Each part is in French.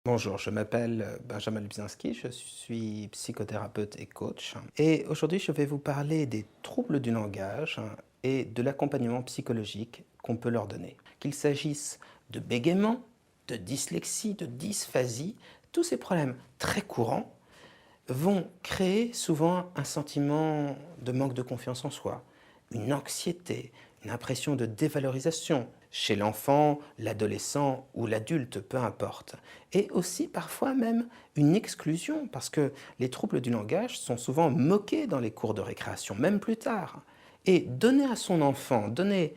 Bonjour, je m'appelle Benjamin Lubzinski, je suis psychothérapeute et coach. Et aujourd'hui, je vais vous parler des troubles du langage et de l'accompagnement psychologique qu'on peut leur donner. Qu'il s'agisse de bégaiement, de dyslexie, de dysphasie, tous ces problèmes très courants vont créer souvent un sentiment de manque de confiance en soi, une anxiété, une impression de dévalorisation chez l'enfant, l'adolescent ou l'adulte, peu importe. Et aussi parfois même une exclusion, parce que les troubles du langage sont souvent moqués dans les cours de récréation, même plus tard. Et donner à son enfant, donner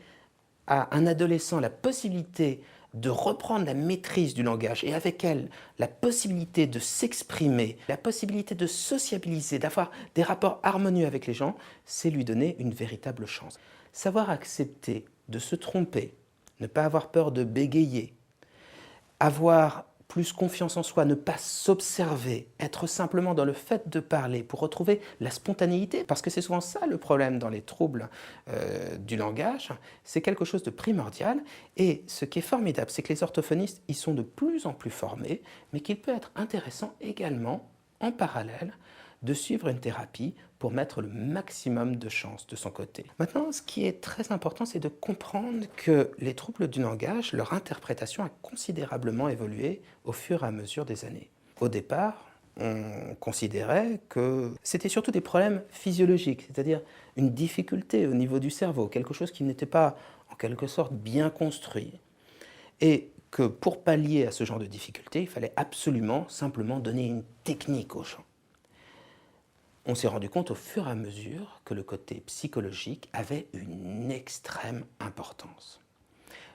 à un adolescent la possibilité de reprendre la maîtrise du langage et avec elle la possibilité de s'exprimer, la possibilité de sociabiliser, d'avoir des rapports harmonieux avec les gens, c'est lui donner une véritable chance. Savoir accepter de se tromper, ne pas avoir peur de bégayer, avoir plus confiance en soi, ne pas s'observer, être simplement dans le fait de parler pour retrouver la spontanéité, parce que c'est souvent ça le problème dans les troubles du langage, c'est quelque chose de primordial. Et ce qui est formidable, c'est que les orthophonistes, ils sont de plus en plus formés, mais qu'il peut être intéressant également, en parallèle, de suivre une thérapie pour mettre le maximum de chances de son côté. Maintenant, ce qui est très important, c'est de comprendre que les troubles du langage, leur interprétation a considérablement évolué au fur et à mesure des années. Au départ, on considérait que c'était surtout des problèmes physiologiques, c'est-à-dire une difficulté au niveau du cerveau, quelque chose qui n'était pas en quelque sorte bien construit. Et que pour pallier à ce genre de difficulté, il fallait absolument simplement donner une technique aux gens. On s'est rendu compte au fur et à mesure que le côté psychologique avait une extrême importance.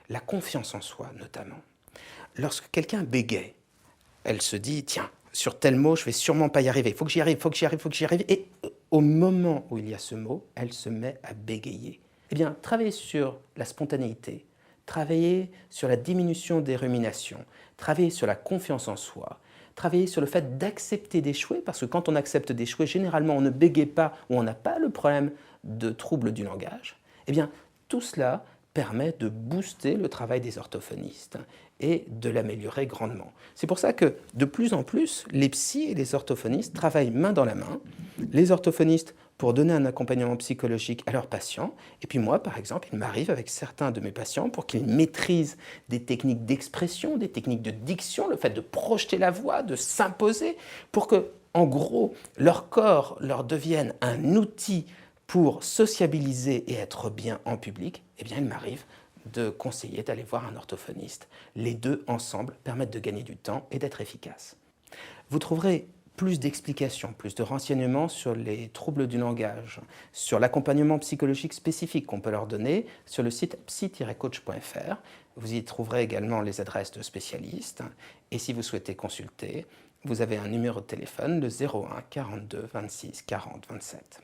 La confiance en soi, notamment. Lorsque quelqu'un bégaye, elle se dit « Tiens, sur tel mot, je vais sûrement pas y arriver. Il faut que j'y arrive, il faut que j'y arrive, il faut que j'y arrive. » Et au moment où il y a ce mot, elle se met à bégayer. Eh bien, travailler sur la spontanéité, travailler sur la diminution des ruminations, travailler sur la confiance en soi, travailler sur le fait d'accepter d'échouer, parce que quand on accepte d'échouer, généralement on ne bégaye pas ou on n'a pas le problème de trouble du langage. Eh bien, tout cela permet de booster le travail des orthophonistes et de l'améliorer grandement. C'est pour ça que de plus en plus, les psys et les orthophonistes travaillent main dans la main. Les orthophonistes pour donner un accompagnement psychologique à leurs patients. Et puis moi, par exemple, il m'arrive avec certains de mes patients pour qu'ils maîtrisent des techniques d'expression, des techniques de diction, le fait de projeter la voix, de s'imposer, pour que, en gros, leur corps leur devienne un outil pour sociabiliser et être bien en public. Eh bien, il m'arrive de conseiller d'aller voir un orthophoniste. Les deux ensemble permettent de gagner du temps et d'être efficaces. Vous trouverez plus d'explications, plus de renseignements sur les troubles du langage, sur l'accompagnement psychologique spécifique qu'on peut leur donner sur le site psy-coach.fr. Vous y trouverez également les adresses de spécialistes. Et si vous souhaitez consulter, vous avez un numéro de téléphone, le 01 42 26 40 27.